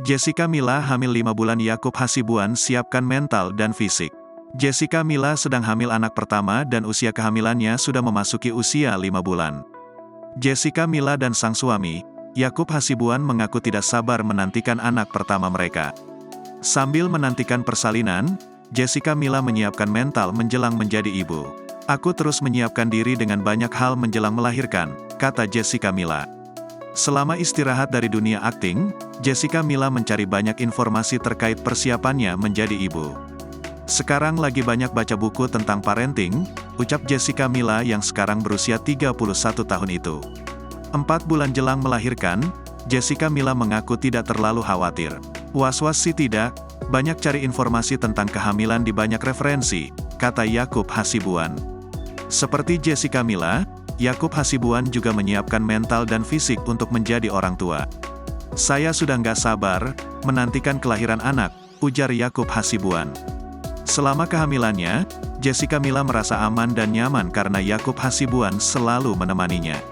Jessica Mila hamil 5 bulan. Yakub Hasibuan siapkan mental dan fisik. Jessica Mila sedang hamil anak pertama dan usia kehamilannya sudah memasuki usia 5 bulan. Jessica Mila dan sang suami, Yakub Hasibuan mengaku tidak sabar menantikan anak pertama mereka. Sambil menantikan persalinan, Jessica Mila menyiapkan mental menjelang menjadi ibu. "Aku terus menyiapkan diri dengan banyak hal menjelang melahirkan," kata Jessica Mila. Selama istirahat dari dunia akting, Jessica Mila mencari banyak informasi terkait persiapannya menjadi ibu. "Sekarang lagi banyak baca buku tentang parenting," ucap Jessica Mila yang sekarang berusia 31 tahun itu. 4 bulan jelang melahirkan, Jessica Mila mengaku tidak terlalu khawatir. "Was-was sih tidak, banyak cari informasi tentang kehamilan di banyak referensi," kata Yakub Hasibuan. Seperti Jessica Mila, Yakub Hasibuan juga menyiapkan mental dan fisik untuk menjadi orang tua. "Saya sudah nggak sabar menantikan kelahiran anak," ujar Yakub Hasibuan. Selama kehamilannya, Jessica Mila merasa aman dan nyaman karena Yakub Hasibuan selalu menemaninya.